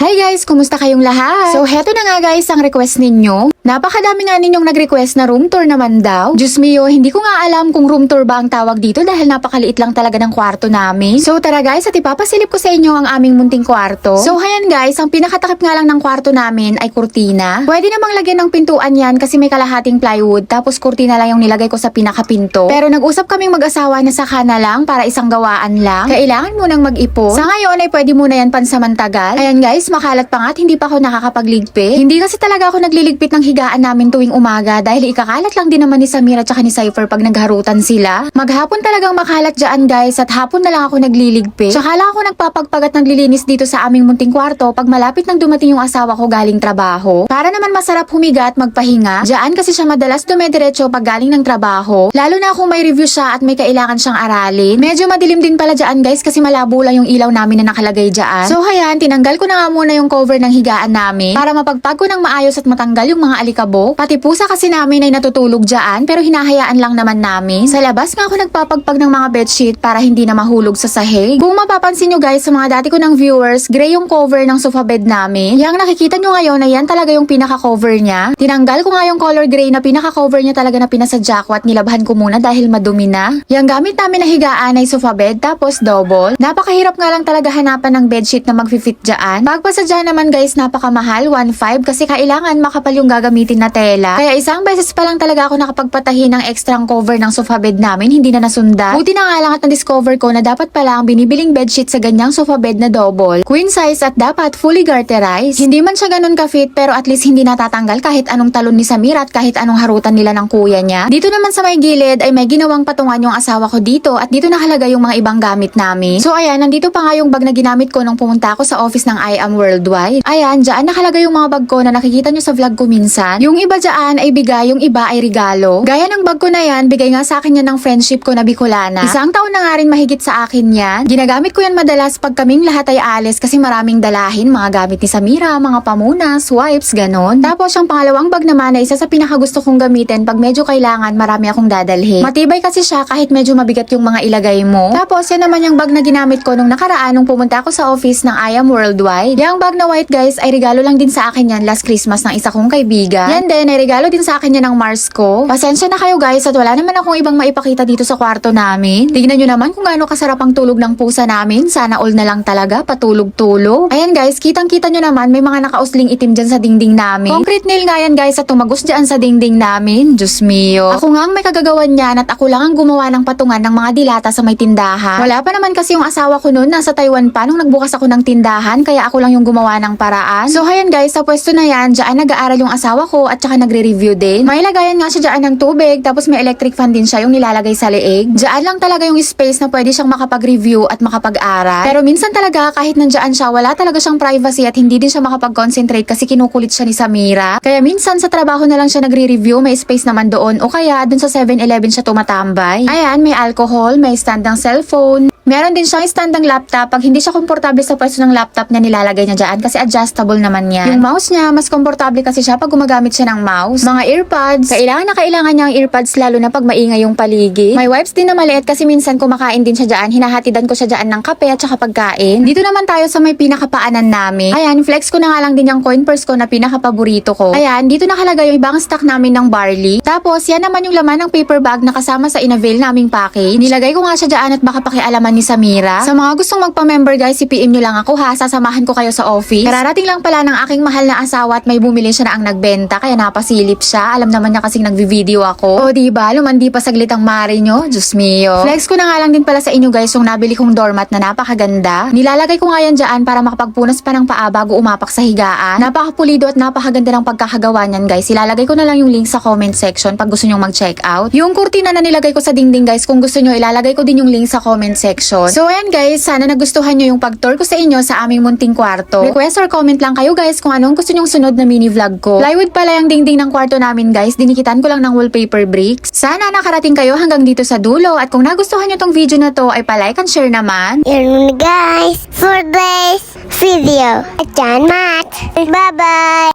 Hi guys! Kumusta kayong lahat? So heto na nga guys ang request ninyo. Napakadami nga ninyong nag-request na room tour naman daw. Diyos mio, hindi ko nga alam kung room tour ba ang tawag dito dahil napakaliit lang talaga ng kwarto namin. So tara guys at ipapasilip ko sa inyo ang aming munting kwarto. So ayan guys, ang pinakatakip nga lang ng kwarto namin ay kurtina. Pwede namang lagyan ng pintuan yan kasi may kalahating plywood tapos kurtina lang yung nilagay ko sa pinakapinto. Pero nag-usap kaming mag-asawa na saka na lang para isang gawaan lang. Kailangan munang mag-ipon. Sa ngayon ay pwede muna yan pansamantagal. Ayan guys, makalat pa nga at hindi pa ako nakakapagligpit. Hindi kasi talaga ako nagliligpit ng higaan namin tuwing umaga dahil ikakalat lang din naman ni Samira at ni Cypher pag nagharutan sila. Maghapon talagang makalat dyan guys at hapon na lang ako nagliligpit. Tsaka lang ako nagpapagpagat naglilinis dito sa aming munting kwarto pag malapit nang dumating yung asawa ko galing trabaho. Para naman masarap humiga at magpahinga. Dyan kasi siya madalas dumediretso pag galing ng trabaho. Lalo na kung may review siya at may kailangan siyang aralin. Medyo madilim din pala dyan guys kasi malabo lang yung ilaw namin na nakalagay dyan. So hayan, tinanggal ko na nga muna yung cover ng higaan namin para mapagpag ko ng maayos at matanggal yung mga alikabok. Pati pusa kasi namin ay natutulog dyan pero hinahayaan lang naman namin. Sa labas nga ako nagpapagpag ng mga bedsheet para hindi na mahulog sa sahig. Kung mapapansin nyo guys sa mga dati ko ng viewers, gray yung cover ng sofa bed namin. Yang nakikita nyo ngayon na yan talaga yung pinaka-cover niya. Tinanggal ko nga yung color gray na pinaka-cover niya talaga na pinasadya ko at nilabhan ko muna dahil madumi na. Yang gamit namin na higaan ay sofa bed tapos double. Napakahirap nga lang talaga hanapan ng bedsheet na mag-fit dyan. Pagpasadya naman guys, napakamahal, 1.5 kasi kailangan makapal yung gagamitin na tela. Kaya isang beses pa lang talaga ako nakapagpatahi ng extrang cover ng sofa bed namin, hindi na nasundan. Buti na nga lang at na-discover ko na dapat pala ang binibiling bedsheet sa ganyang sofa bed na double, queen size at dapat fully garterized. Hindi man siya ganun ka-fit pero at least hindi natatanggal kahit anong talon ni Samira at kahit anong harutan nila ng kuya niya. Dito naman sa may gilid ay may ginawang patungan yung asawa ko dito at dito nakalagay yung mga ibang gamit namin. So ayan, nandito pa nga yung bag na ginamit ko nung pumunta ako sa office ng I Am Worldwide. Ayan, dyan nakalagay yung mga bag ko na nakikita nyo sa vlog ko minsan. Yung iba dyan ay bigay, yung iba ay regalo. Gaya ng bag ko na yan, bigay nga sa akin yan ng friendship ko na Bicolana. Isang taon na nga rin mahigit sa akin yan. Ginagamit ko yan madalas pag kaming lahat ay alis kasi maraming dalahin, mga gamit ni Samira, mga pamunas, wipes, ganon. Tapos yung pangalawang bag naman ay isa sa pinakagusto kong gamitin pag medyo kailangan marami akong dadalhin. Matibay kasi siya kahit medyo mabigat yung mga ilagay mo. Tapos yan naman yung bag na ginamit ko nung nakaraan nung pumunta ako sa office ng I Am Worldwide. Yung bag na white guys ay regalo lang din sa akin yan last Christmas ng isa kong kaibigan. Yan din ay regalo din sa akin yan ng Mars ko. Pasensya na kayo guys at wala naman akong ibang maipakita dito sa kwarto namin. Tignan nyo naman kung gaano kasarap ang tulog ng pusa namin. Sana all na lang talaga patulog-tulog. Ayan guys, kitang-kita nyo naman may mga nakausling itim dyan sa dingding namin. Concrete nail nga yan guys at tumagos dyan sa dingding namin. Diyos mio. Ako nga ang may kagagawan yan at ako lang ang gumawa ng patungan ng mga dilata sa may tindahan. Wala pa naman kasi yung asawa ko noon, nasa Taiwan pa nung nagbukas ako ng tindahan kaya ako lang yung gumawa ng paraan. So ayan guys, sa pwesto na yan, dyan nag-aaral yung asawa ko at saka nagre-review din. May lagayan nga siya dyan ng tubig tapos may electric fan din siya yung nilalagay sa leeg. Dyan lang talaga yung space na pwede siyang makapag-review at makapag-aral. Pero minsan talaga kahit nandyan siya, wala talaga siyang privacy at hindi din siya makapag-concentrate kasi kinukulit siya ni Samira. Kaya minsan sa trabaho na lang siya nagre-review, may space naman doon o kaya dun sa 7-Eleven siya tumatambay. Ayan, may alcohol, may stand ng cellphone. Meron din siyang stand ng laptop. Pag hindi siya komportable sa pwesto ng laptop niya, nilalagay niya dyan kasi adjustable naman yan. Yung mouse niya, mas komportable kasi siya pag gumagamit siya ng mouse. Mga earpods, kailangan niya ang earpods lalo na pag maingay yung paligid. May wipes din na maliit kasi minsan kumakain din siya dyan. Hinahatidan ko siya dyan ng kape at saka pagkain. Dito naman tayo sa may pinakapaanan namin. Ayan, flex ko na nga lang din yung coin purse ko na pinakapaborito ko. Ayan, dito nakalagay yung ibang stock namin ng barley. Tapos, yan naman yung laman ng paper bag na kasama sa in-avail naming package. Nilagay ko nga siya dyan at baka pakialaman ni Samira. Sa mga gustong magpa-member guys, i-PM nyo lang ako ha. Sasamahan ko kayo sa office. Kararating lang pala ng aking mahal na asawa at may bumili siya na ang nagbenta kaya napasilip siya. Alam naman niya kasing nagvi-video ako. O diba, lumandi pa saglit ang mari nyo. Diyos mio. Flex ko na nga lang din pala sa inyo guys yung nabili kong doormat na napakaganda. Nilalagay ko nga yan dyan para makapagpunas pa ng paa bago umapak sa higaan. Napakapulido at napakaganda ng pagkakagawa niyan guys. Ilalagay ko na lang yung link sa comment section pag gusto nyo mag-check out. Yung kurtina na nilagay ko sa dingding guys, kung gusto nyo ilalagay ko din yung link sa comment section. So ayan guys, sana nagustuhan nyo yung pag-tour ko sa inyo sa aming munting kwarto. Request or comment lang kayo guys kung anong gusto nyong sunod na mini vlog ko. Plywood pala yung dingding ng kwarto namin guys, dinikitan ko lang ng wallpaper bricks. Sana nakarating kayo hanggang dito sa dulo at kung nagustuhan nyo tong video na to ay pa-like and share naman. Yun guys, for this video. John Matt. Bye-bye.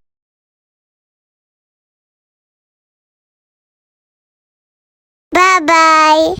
Bye-bye.